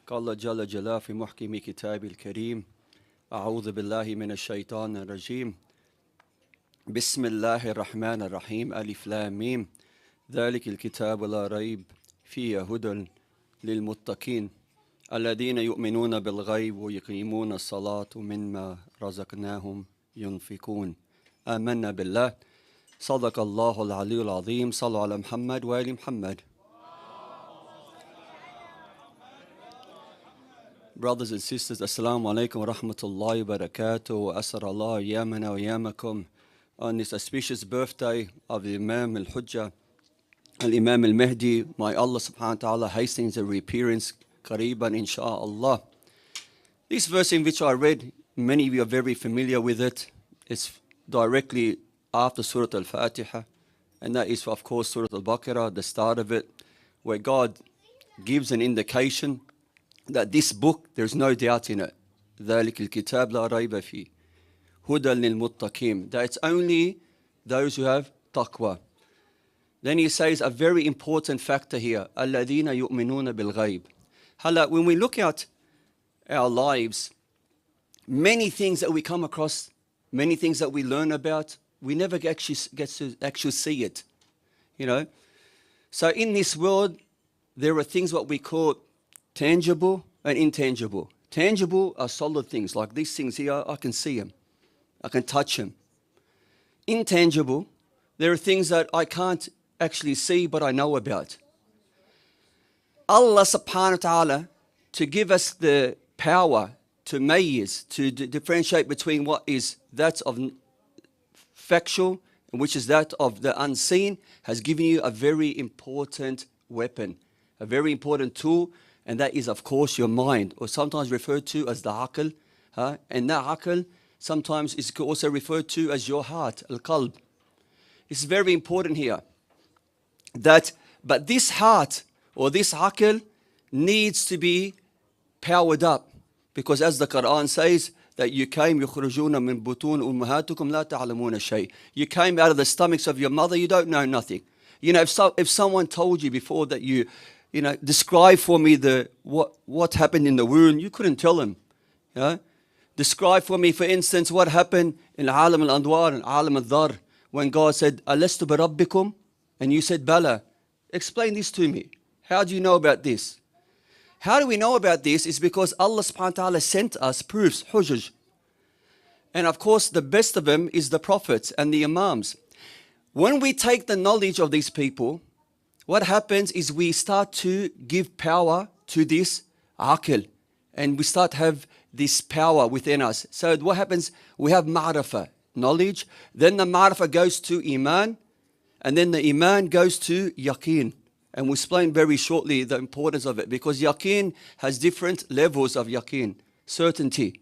قال جل جلاله في محكم كتاب الكريم أعوذ بالله من الشيطان الرجيم بسم الله الرحمن الرحيم ألف لام ميم ذلك الكتاب لا ريب فيه هدى للمتقين الذين يؤمنون بالغيب ويقيمون الصلاة ومما رزقناهم ينفقون آمنا بالله صدق الله العلي العظيم صلوا على محمد وآل محمد. Brothers and sisters, Assalamu alaikum wa rahmatullahi wa barakatuh wa asar Allah yamana wa yamakum on this auspicious birthday of the Imam al-Hujjah, al-Imam al-Mahdi. May Allah subhanahu wa ta'ala hasten his reappearance qariban insha'Allah. This verse in which I read, many of you are very familiar with it. It's directly after Surah Al-Fatiha, and that is of course Surah Al-Baqarah, the start of it, where God gives an indication that this book, there's no doubt in it. ذَلِكَ الْكِتَابِ لَا رَيْبَ فِيهِ هُدًى لِلْمُتَّقِينَ. That it's only those who have taqwa. Then he says a very important factor here, الَّذِينَ يُؤْمِنُونَ بِالْغَيْبِ. When we look at our lives, many things that we come across, many things that we learn about, we never actually get to actually see it. So in this world, there are things what we call tangible and intangible. Tangible are solid things, like these things here, I can see them. I can touch them. Intangible, there are things that I can't actually see, but I know about. Allah subhanahu wa ta'ala, to give us the power to mayyiz, to differentiate between what is that of factual and which is that of the unseen, has given you a very important weapon, a very important tool. And that is, of course, your mind, or sometimes referred to as the aql. And that aql sometimes is also referred to as your heart, al-qalb. It's very important here. But this heart, or this aql, needs to be powered up. Because as the Quran says, that you came يخرجون من بطون أمهاتكم لا تعلمون شيء. You came out of the stomachs of your mother, you don't know nothing. If someone told you before that describe for me what happened in the womb, you couldn't tell him. Describe for me, for instance, what happened in Alam al-Andwar and Alam al-Dhar, when God said, Alastu bi rabbikum? And you said, Bala. Explain this to me. How do you know about this? How do we know about this? Is because Allah subhanahu wa ta'ala sent us proofs, hujjaj. And of course, the best of them is the prophets and the Imams. When we take the knowledge of these people, what happens is we start to give power to this aql, and we start to have this power within us. So what happens? We have ma'rifah, knowledge. Then the ma'rifah goes to iman, and then the iman goes to yaqeen. And we'll explain very shortly the importance of it, because yaqeen has different levels of yaqeen, certainty.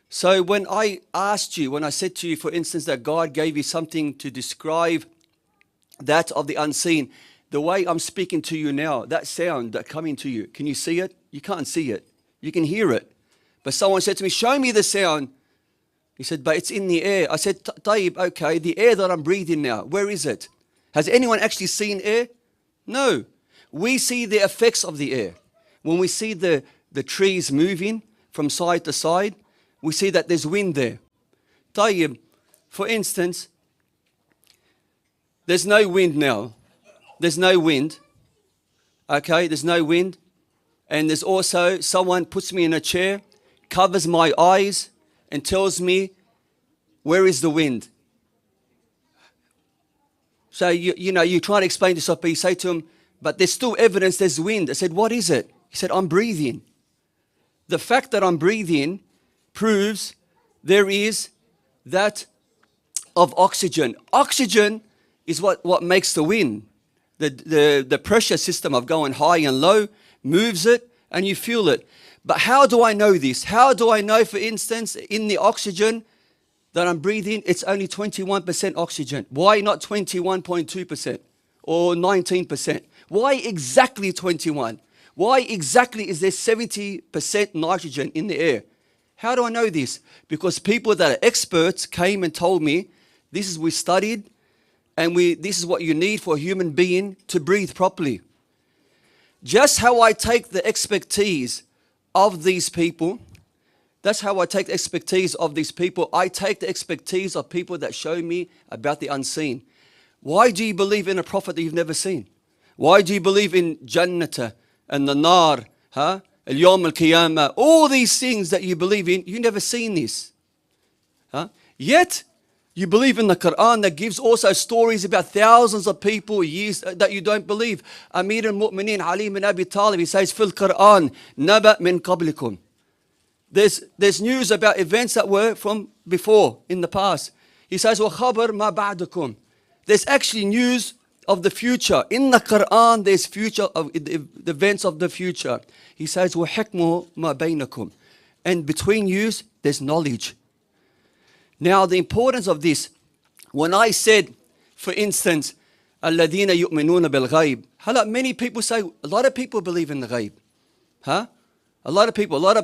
So when I said to you, for instance, that God gave you something to describe that of the unseen, the way I'm speaking to you now, that sound that coming to you, can you see it? You can't see it. You can hear it. But someone said to me, show me the sound. He said, but it's in the air. I said, Tayyib, okay, the air that I'm breathing now, where is it? Has anyone actually seen air? No. We see the effects of the air. When we see the trees moving from side to side, we see that there's wind there. Tayyib, for instance, there's no wind now. There's no wind. Okay, there's no wind. And there's also someone puts me in a chair, covers my eyes, and tells me, where is the wind? So, you try to explain this up, but you say to him, but there's still evidence there's wind. I said, what is it? He said, I'm breathing. The fact that I'm breathing proves there is that of oxygen. Oxygen is what makes the wind. The pressure system of going high and low moves it, and you feel it. But how do I know this? How do I know, for instance, in the oxygen that I'm breathing, it's only 21% oxygen? Why not 21.2% or 19%? Why exactly 21? Why exactly is there 70% nitrogen in the air? How do I know this? Because people that are experts came and told me, this is we studied, and this is what you need for a human being to breathe properly. Just how I take the expertise of these people, that's how I take the expertise of these people. I take the expertise of people that show me about the unseen. Why do you believe in a prophet that you've never seen? Why do you believe in Jannata and the Nar, Al-Yawm Al-Qiyamah, all these things that you believe in, you've never seen this. Yet, you believe in the Quran that gives also stories about thousands of people, years that you don't believe. Amir al-Mu'mineen Ali bin Abi Talib, he says, Fil Quran, Naba min qablikum. There's news about events that were from before, in the past. He says, Wa khabar ma ba'dakum. There's actually news of the future. In the Quran, there's future of the events of the future. He says, Wa hikmu ma bainakum. And between you, there's knowledge. Now, the importance of this, when I said, for instance, الَّذِينَ يُؤْمِنُونَ بِالْغَيْبِ, many people say, a lot of people believe in the ghaib. A lot of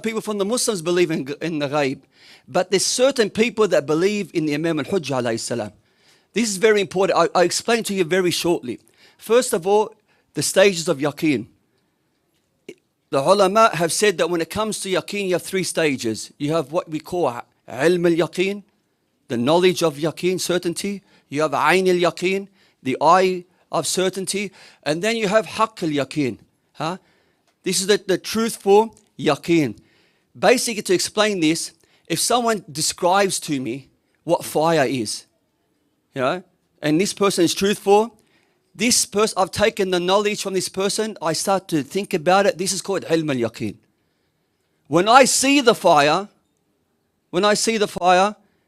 people from the Muslims believe in the ghaib. But there's certain people that believe in the Imam al-Hujjah alayhi salam. This is very important. I explain to you very shortly. First of all, the stages of yaqeen. The ulama have said that when it comes to yaqeen, you have three stages. You have what we call ilm al-yaqeen, the knowledge of yaqeen, certainty. You have ayn al-yaqeen, the eye of certainty. And then you have haqq al-yaqeen. This is the truthful yaqeen. Basically, to explain this, if someone describes to me what fire is, and this person is truthful, this person, I've taken the knowledge from this person, I start to think about it. This is called ilm al-yaqeen. When I see the fire,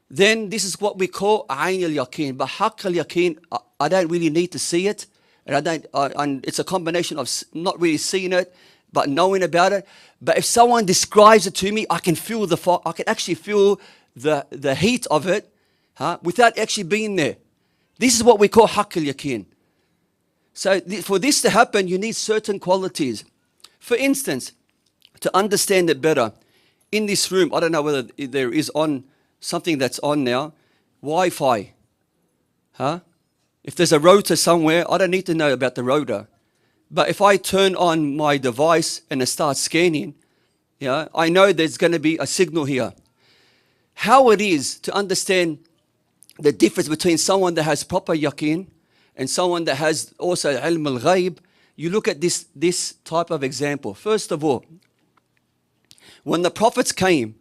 then this is what we call ayn al-yaqeen. But haqq al-yaqeen, I don't really need to see it, and it's a combination of not really seeing it, but knowing about it. But if someone describes it to me, I can feel the fire. I can actually feel the heat of it, without actually being there. This is what we call haqq al-yaqeen. So for this to happen, you need certain qualities. For instance, to understand it better, in this room, I don't know whether there is on something that's on now, Wi-Fi. If there's a router somewhere, I don't need to know about the router. But if I turn on my device and it starts scanning, I know there's going to be a signal here. How it is to understand the difference between someone that has proper yaqeen and someone that has also ilm al-ghaib, you look at this type of example. First of all, when the prophets came,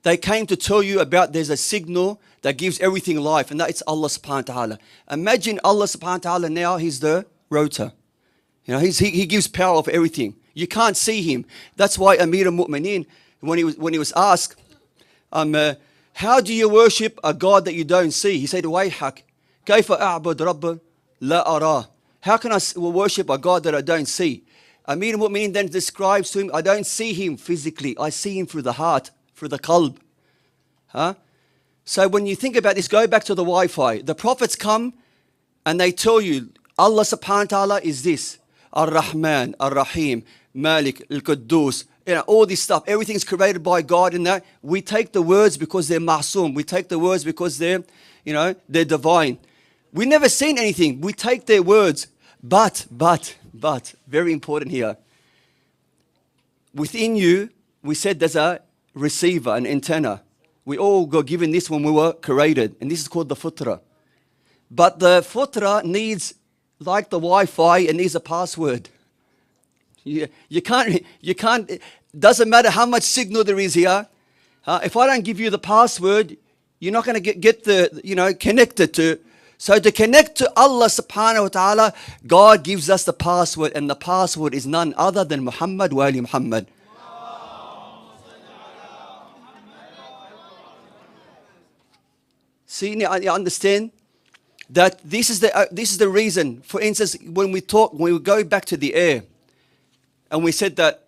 they came to tell you about there's a signal that gives everything life, and that's Allah subhanahu wa ta'ala. Imagine Allah subhanahu wa ta'ala now, He's the rotor. He gives power for everything. You can't see Him. That's why Amir al-Mu'mineen, when he was asked, how do you worship a God that you don't see? He said, Wayhak, kayfa a'bud rabb la ara. How can I worship a God that I don't see? Amir al-Mu'mineen then describes to him, I don't see Him physically. I see Him through the heart, through the qalb. So when you think about this, go back to the Wi-Fi. The prophets come and they tell you, Allah subhanahu wa ta'ala is this. Ar-Rahman, Ar-Rahim, Malik, Al-Quddus, all this stuff. Everything's created by God in that. We take the words because they're ma'soom. We take the words because they're divine. We've never seen anything. We take their words. But, very important here. Within you, we said there's a receiver, an antenna. We all got given this when we were created. And this is called the futra. But the futra needs, like the Wi-Fi, it needs a password. You can't, doesn't matter how much signal there is here. If I don't give you the password, you're not going to get connected to. So to connect to Allah subhanahu wa ta'ala, God gives us the password, and the password is none other than Muhammad wa ali Muhammad. See, you understand that this is the reason. For instance, when we go back to the air, and we said that,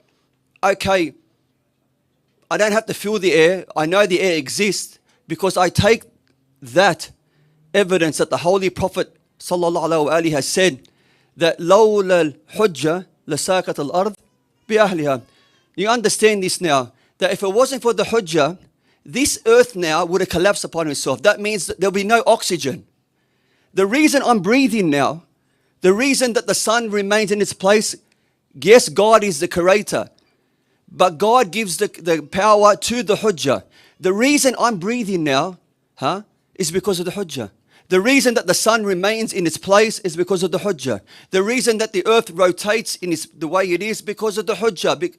okay, I don't have to feel the air. I know the air exists because I take that evidence that the Holy Prophet sallallahu alaihi wasallam has said that لولا الحجة لساقت الأرض بأهلها. You understand this now, that if it wasn't for the Hujjah, this earth now would have collapsed upon itself. That means that there'll be no oxygen. The reason I'm breathing now, the reason that the sun remains in its place, Yes, God is the creator, but God gives the power to the Hujjah. The reason I'm breathing now, is because of the Hujjah. The reason that the sun remains in its place is because of the Hujjah. The reason that the earth rotates in the way it is because of the Hujjah.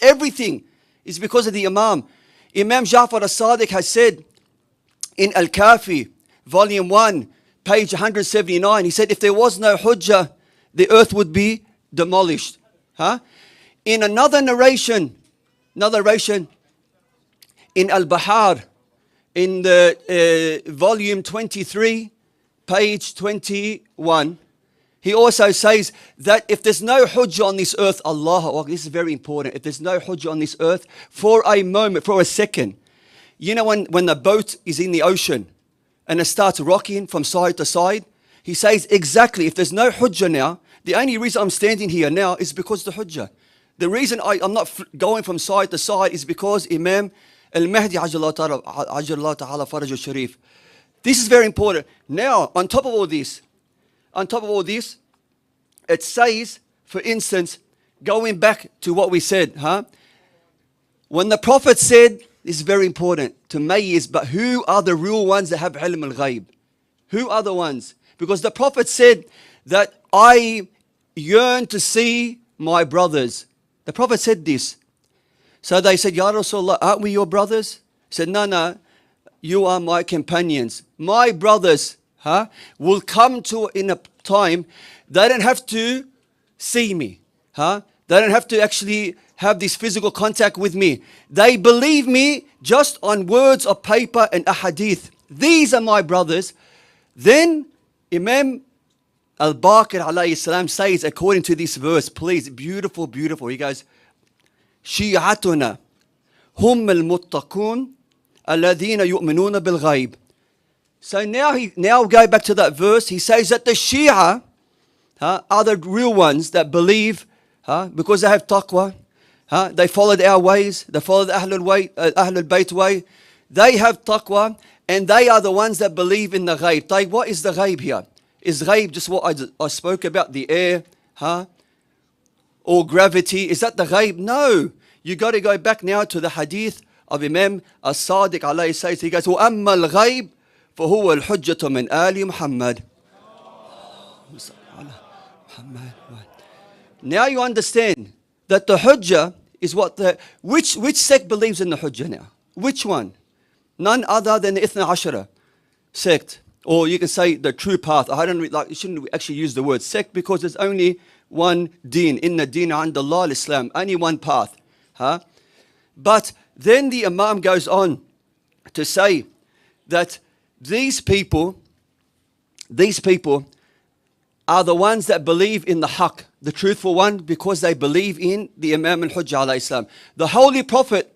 Everything is because of the Imam. Imam Ja'far as-Sadiq has said in Al-Kafi, volume 1, page 179, he said, if there was no Hujjah, the earth would be demolished. In another narration, in Al-Bahar, in the volume 23, page 21, he also says that if there's no Hujjah on this earth, this is very important. If there's no Hujjah on this earth, for a moment, for a second, you know when the boat is in the ocean and it starts rocking from side to side, he says exactly, if there's no Hujjah now, the only reason I'm standing here now is because of the Hujjah. The reason I'm not going from side to side is because Imam Al-Mahdi Ajjallahu Ta'ala Faraj Sharif. This is very important. Now, on top of all this, it says, for instance, going back to what we said, when the Prophet said, this is very important to mayyiz, but who are the real ones that have ilm al-ghaib? Who are the ones? Because the Prophet said that I yearn to see my brothers. The Prophet said this. So they said, Ya Rasulullah, aren't we your brothers? He said, no, you are my companions. My brothers will come to in a time, they don't have to see me. They don't have to actually have this physical contact with me. They believe me just on words of paper and ahadith. These are my brothers. Then Imam Al-Baqir alayhi salam says, according to this verse, please, beautiful, beautiful. He goes, شيعتنا هم المتقون الذين يؤمنون بالغيب. So now go back to that verse. He says that the Shia are the real ones that believe because they have taqwa. They followed our ways. They followed the Ahlul Bayt way. They have taqwa and they are the ones that believe in the ghaib. What is the ghaib here? Is ghaib just what I spoke about, the air, or gravity? Is that the ghaib? No. You got to go back now to the hadith of Imam As-Sadiq alayhi says. He goes, وَأَمَّا الْغَيْبِ فَهُوَ الْحُجَّةُ مِنْ آلِ مُحَمَّدٍ. Now you understand that the Hujjah is what which sect believes in the Hujjah now? Which one? None other than the Ithna Ashara sect. Or you can say the true path. You shouldn't actually use the word sect because there's only one deen. Inna deen and Allah Islam. Only one path. But then the Imam goes on to say that these people are the ones that believe in the haqq, the truthful one, because they believe in the Imam al-Hujjah alayhi salam. The Holy Prophet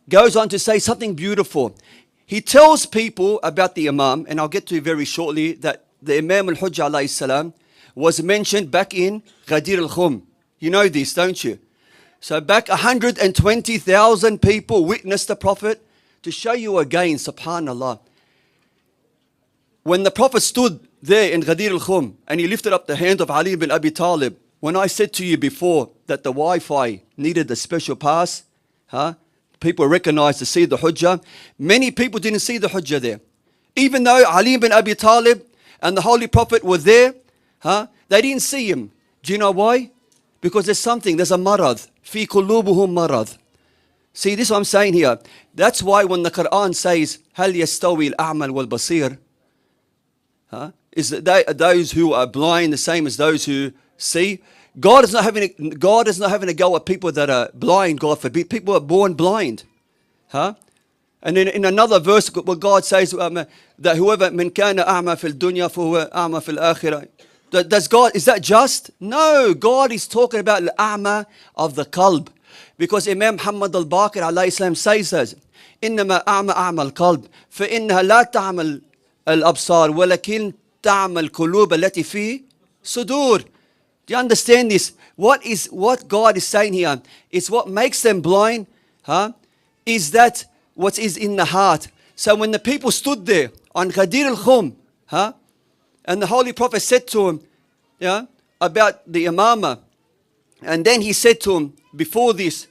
goes on to say something beautiful. He tells people about the Imam, and I'll get to very shortly, that the Imam al-Hujjah alayhi salam was mentioned back in Ghadir al-Khum. You know this, don't you? So back 120,000 people witnessed the Prophet. To show you again, subhanallah, when the Prophet stood there in Ghadir al-Khum and he lifted up the hand of Ali bin Abi Talib, when I said to you before that the Wi-Fi needed a special pass, people recognized to see the Hujjah. Many people didn't see the Hujjah there. Even though Ali bin Abi Talib and the Holy Prophet were there, they didn't see him. Do you know why? Because there's a marad. Fi qulubuhum marad. See, this is what I'm saying here. That's why when the Quran says, هَلْ يَسْتَوِي الْأَعْمَى وَالْبَصِيرُ, is that those who are blind the same as those who see? God is not having a go at people that are blind, God forbid. People are born blind. And then in another verse, what God says that whoever من كان أعمى في الدنيا فهو أعمى في الآخرة. Does God, is that just? No, God is talking about al-a'ma of the qalb. Because Imam Muhammad al-Baqir alayhi salam says this, إنما أعمى أعمى القلب فإنها لا تعمل الأبصار ولكن تعمل القلوب التي في صدور. Do you understand this? What God is saying here is what makes them blind, is that what is in the heart. So when the people stood there on Ghadir al-Khum, and the Holy Prophet said to him, about the imamah, And then he said to him, before this,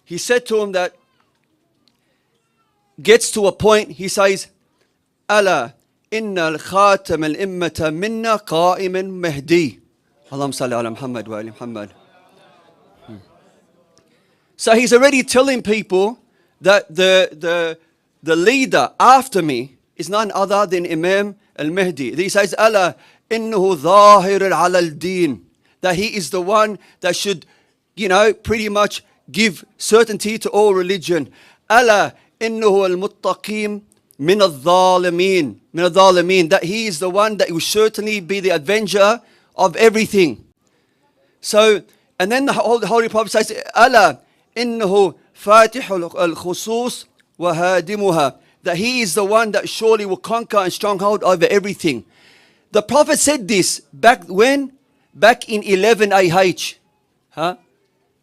he said to him that, gets to a point, he says, ألا إن الخاتم الإمة منا قائم مهدي. اللهم صل على محمد وآل محمد. So he's already telling people that the leader after me is none other than Imam al-Mahdi. He says, ألا إنه ظاهر على الدين. That he is the one that should, pretty much give certainty to all religion. ألا إنه المتقيم من الظالمين. That he is the one that will certainly be the avenger of everything. So, and then the Holy Prophet says, ألا إنه فاتح الخصوص وهادمها. That he is the one that surely will conquer and stronghold over everything. The Prophet said this back when? Back in 11 AH. Huh?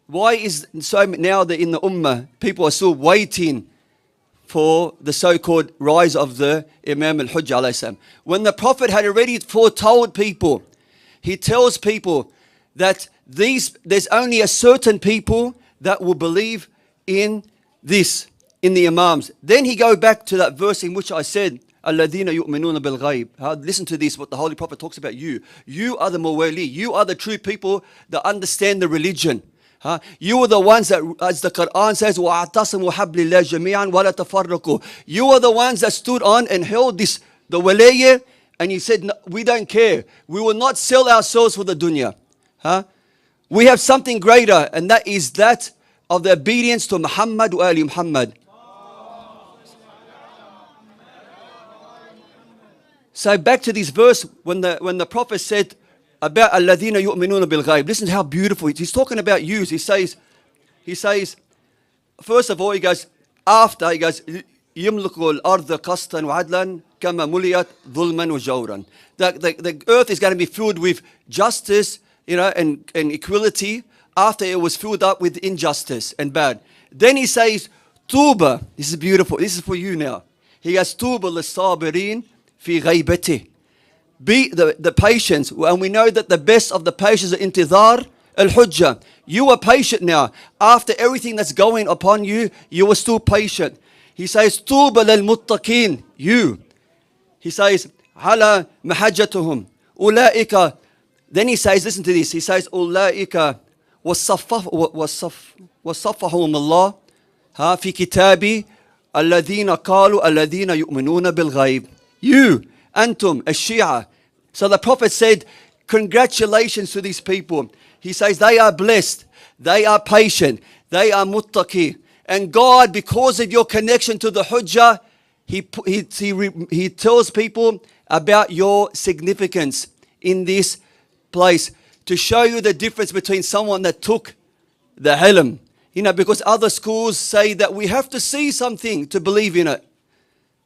Why is so now that in the Ummah, people are still waiting for the so-called rise of the Imam al-Hujjah alayhi salam? When the Prophet had already foretold people, he tells people that there's only a certain people that will believe in this, in the Imams. Then he go back to that verse in which I said, الَّذِينَ يُؤْمِنُونَ بِالْغَيْبِ. Listen to this, what the Holy Prophet talks about you. You are the muwali. You are the true people that understand the religion. You are the ones that, as the Quran says, وَاعْتَصِمُوا حَبْلِ اللَّهِ جَمِيعًا وَلَا تَفَرَّقُوا. You are the ones that stood on and held this, the walayah, and you said, no, we don't care. We will not sell ourselves for the dunya. We have something greater, and that is that of the obedience to Muhammad wa Ali Muhammad. So back to this verse, when the Prophet said about الَّذِينَ يُؤْمِنُونَ بِالْغَيْبِ. Listen to how beautiful it is. He's talking about you. He says, first of all, he goes, يَمْلُكُ الْأَرْضَ قَسْطًا وَعَدْلًا كَمَا مُلِيَتْ ظُلْمًا وَجَوْرًا. The earth is going to be filled with justice, and equality after it was filled up with injustice and bad. Then he says, Tuba. This is beautiful. This is for you now. He goes, Tuba لِلصَّابِرِينَ فِي غَيْبَتِهِ. Be the patience, and we know that the best of the patience is intidhar al-hujjah. You are patient now. After everything that's going upon you, you are still patient. He says, Tuba lil-muttaqin. You. He says, Ala mahajjatuhum. Ulaika. Then he says, listen to this. He says, Ulaika wasaffahum Allah fi kitabi alladhina qalu alladhina yu'minuna bil ghayb. You. Antum, Shia. So the Prophet said, congratulations to these people. He says they are blessed, they are patient, they are muttaqi. And God, because of your connection to the Hujjah, He tells people about your significance in this place to show you the difference between someone that took the ilm. Because other schools say that we have to see something to believe in it.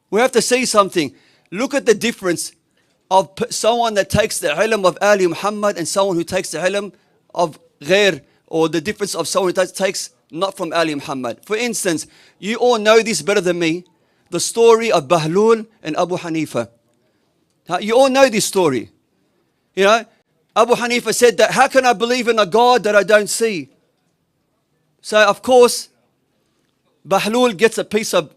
We have to see something. Look at the difference of someone that takes the ilm of Ali Muhammad and someone who takes the ilm of Ghadir, or the difference of someone who takes not from Ali Muhammad. For instance, you all know this better than me, the story of Bahlul and Abu Hanifa. You all know this story. Abu Hanifa said that, how can I believe in a God that I don't see? So of course, Bahlul gets a piece of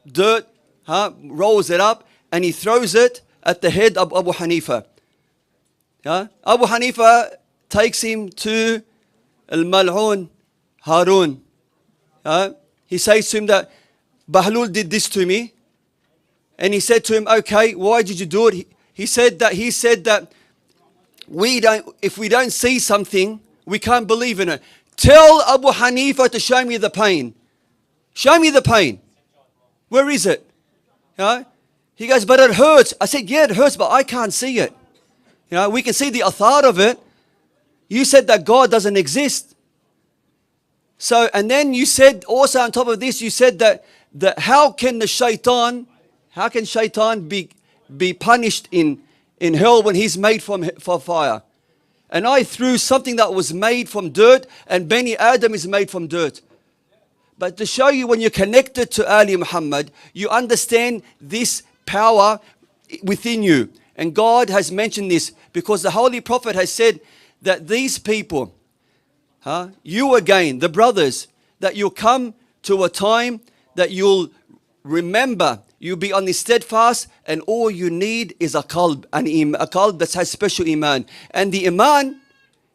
dirt, rolls it up, and he throws it at the head of Abu Hanifa. Abu Hanifa takes him to Al-Mal'un Harun. He says to him that Bahlul did this to me. And he said to him, okay, why did you do it? He said that if we don't see something, we can't believe in it. Tell Abu Hanifa to show me the pain. Show me the pain. Where is it? He goes, but it hurts. I said, yeah, it hurts, but I can't see it. We can see the athar of it. You said that God doesn't exist. So, and then you said also on top of this, you said that how can shaitan be punished in hell when he's made for fire? And I threw something that was made from dirt, and Bani Adam is made from dirt. But to show you when you're connected to Ali Muhammad, you understand this power within you. And God has mentioned this because the Holy Prophet has said that these people, You again, the brothers, that you'll come to a time that you'll remember, you'll be on the steadfast, and all you need is a qalb, a qalb that has special iman. And the iman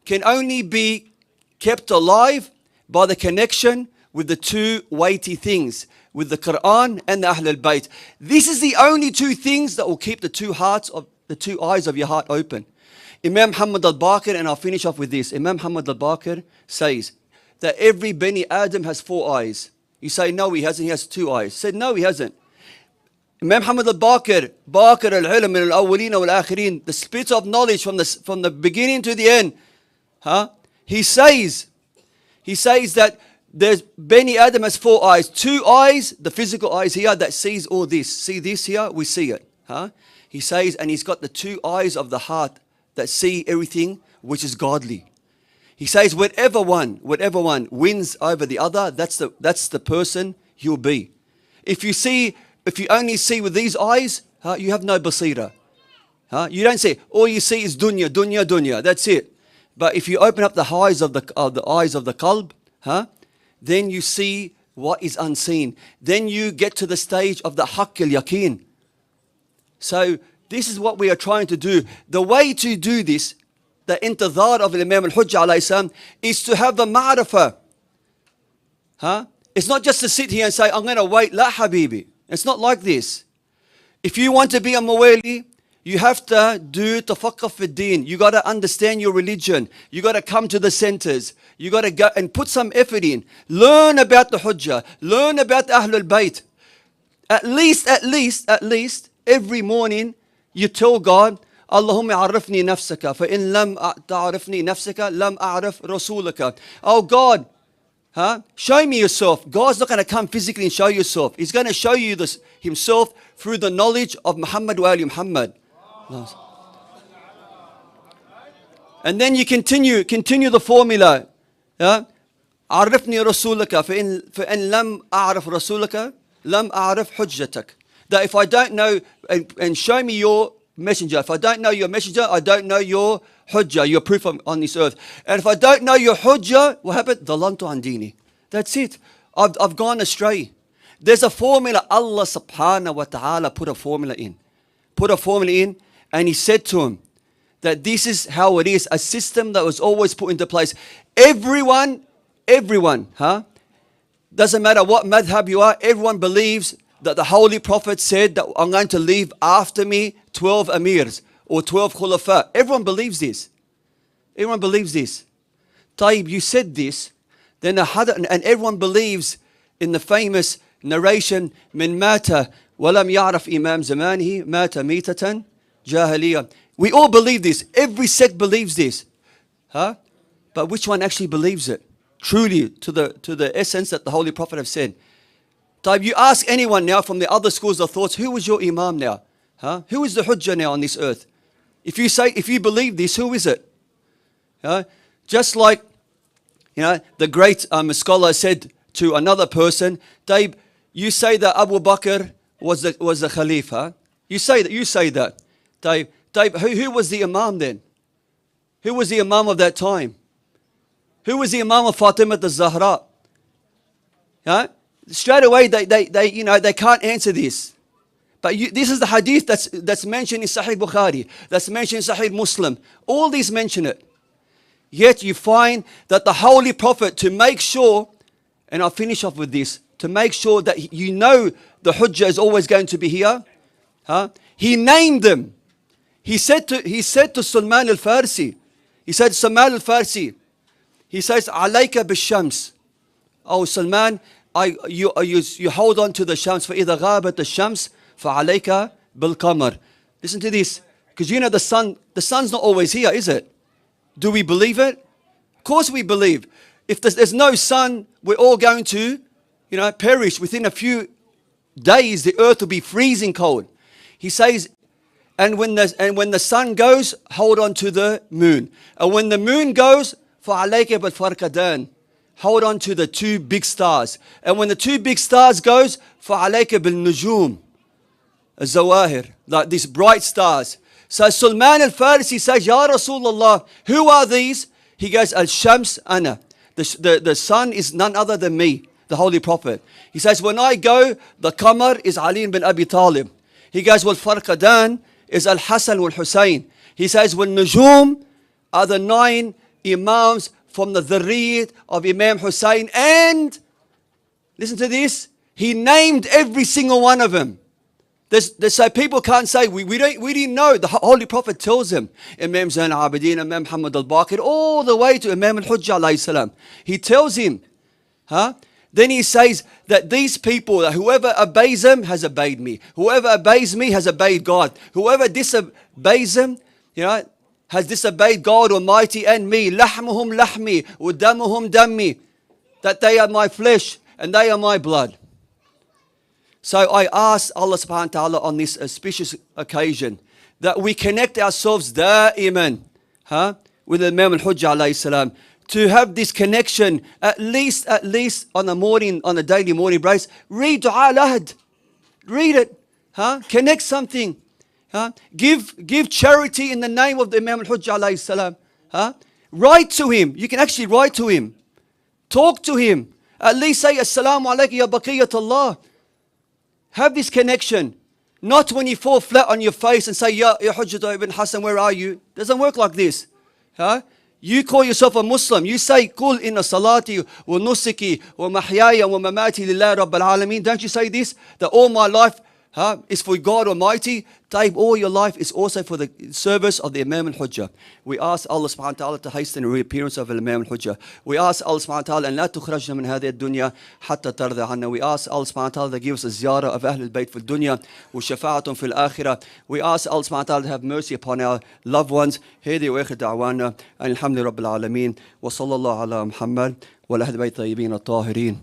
can only be kept alive by the connection with the two weighty things, with the Quran and the Ahl al-Bayt. This is the only two things that will keep the two eyes of your heart open. Imam Muhammad al-Baqir, and I'll finish off with this. Imam Muhammad al-Baqir says that every Bani Adam has 4 eyes. You say, no, he hasn't, he has 2 eyes. He said, no, he hasn't. Imam Muhammad al-Baqir, Baqir al-Ilm min al-Awwalin wal-Akhirin, the spirit of knowledge from the beginning to the end. He says that there's Bani Adam has 4 eyes. 2 eyes, the physical eyes here that sees all this. See this here? We see it. He says, and he's got the 2 eyes of the heart that see everything which is godly. He says, whatever one wins over the other, that's the person you'll be. If you only see with these eyes, you have no basira. You don't see. All you see is dunya, dunya, dunya. That's it. But if you open up the eyes of the eyes of the qalb, then you see what is unseen. Then you get to the stage of the haqq al-yaqeen. So this is what we are trying to do. The way to do this, the intidhar of Imam al-Hujjah alayhi salam, is to have the ma'rifah. It's not just to sit here and say, I'm going to wait. La habibi. It's not like this. If you want to be a mawali, you have to do tafaqqah fi deen. You got to understand your religion. You got to come to the centers. You got to go and put some effort in. Learn about the Hujjah. Learn about Ahlul Bayt. At least, every morning, you tell God, Allahumma arifni nafsaka, fa in lam ta'arifni nafsaka, lam a'rif rasulaka. Oh God, show me yourself. God's not going to come physically and show yourself. He's going to show you this himself through the knowledge of Muhammad wa ali Muhammad. And then you continue the formula. عرفني رسولك فإن لم أعرف رسولك لم أعرف حجتك. That if I don't know, and show me your messenger. If I don't know your messenger, I don't know your hujjah, your proof on this earth. And if I don't know your hujjah, what happened? ضللت عن ديني. That's it. I've gone astray. There's a formula. Allah subhanahu wa ta'ala put a formula in. And he said to him that this is how it is. A system that was always put into place. Everyone, doesn't matter what madhab you are, everyone believes that the Holy Prophet said that I'm going to leave after me 12 amirs or 12 khulafa. Everyone believes this. Taib, you said this, then and everyone believes in the famous narration, min mata walam ya'raf imam zamanihi mata mitatan jahiliya. We all believe this. Every sect believes this. But which one actually believes it? Truly, to the essence that the Holy Prophet have said. Taib, you ask anyone now from the other schools of thoughts, who is your Imam now? Who is the Hujjah now on this earth? If you believe this, who is it? Just like, the great scholar said to another person, Taib, you say that Abu Bakr was the Khalifa. You say that. Taib, who was the Imam then? Who was the Imam of that time? Who was the Imam of Fatima al-Zahra? Straight away, they can't answer this. But this is the hadith that's mentioned in Sahih Bukhari, that's mentioned in Sahih Muslim. All these mention it. Yet you find that the Holy Prophet, to make sure, and I'll finish off with this, to make sure that the Hujjah is always going to be here, he named them. He said to Salman al-Farsi, he says, Alayka bishams. Oh Salman, you hold on to the shams. فَإِذَا غَابَتْ الشَّمْسِ فَعَلَيْكَ بِالْقَمَرِ. Listen to this. Because the sun's not always here, is it? Do we believe it? Of course we believe. If there's no sun, we're all going to, perish. Within a few days, the earth will be freezing cold. He says, and when the sun goes, hold on to the moon. And when the moon goes, فَعَلَيْكَ بِالْفَرْقَدَانِ. Hold on to the 2 big stars. And when the 2 big stars goes, فَعَلَيْكَ بِالنُّجُومِ الزَّوَاهِرِ. Like these bright stars. So Salman al-Farisi says, Ya Rasulullah, who are these? He goes, Al-Shams ana. The sun is none other than me, the Holy Prophet. He says, when I go, the Qamar is Ali ibn Abi Talib. He goes, well, Farqadan is Al-Hasan wal-Hussein. He says, when Nujum are the 9 Imams from the Dhurriyyat of Imam Hussein. And, listen to this, he named every single one of them. So people can't say, we didn't know. The Holy Prophet tells them, Imam Zain al-Abidin, Imam Muhammad al-Baqir, all the way to Imam al-Hujjah alayhi salam. He tells him, then he says that these people, that whoever obeys them has obeyed me. Whoever obeys me has obeyed God. Whoever disobeys them, has disobeyed God Almighty and me. Lahmuhum lahmi, wa damuhum dammi. That they are my flesh and they are my blood. So I ask Allah subhanahu wa ta'ala on this auspicious occasion that we connect ourselves da'iman with Imam al-Hujjah alayhi salam, to have this connection at least on a daily morning basis. Read Du'a al-Ahd. Read it. Connect something. Give charity in the name of the Imam al-Hujjah alayhi salam. Write to him. You can actually write to him. Talk to him. At least say, Assalamu alaikum ya baqiyatullah. Have this connection. Not when you fall flat on your face and say, Ya Hujjah ibn Hassan, where are you? Doesn't work like this. You call yourself a Muslim. You say, Qul inna salati wa nusuki wa mahyaya wa mamati lillahi rabbil alameen. Don't you say this? That all my life is for God Almighty. Taib, all your life is also for the service of the Imam al-Hujjah. We ask Allah subhanahu wa ta'ala to hasten the reappearance of the Imam al-Hujjah. We ask Allah subhanahu wa ta'ala and la tukhrajna min hadhihi ad-dunya hatta tarda anna. We ask Allah subhanahu wa ta'ala to give us a ziyarah of Ahl al-Bayt fil dunya wa shafa'atun fil akhirah. We ask Allah subhanahu wa ta'ala to have mercy upon our loved ones. Hadi wa akhir da'wana alhamdulillahi rabbil alameen wa sallallahu ala Muhammad wa ala ahli bayt tayyibin at-tahirin.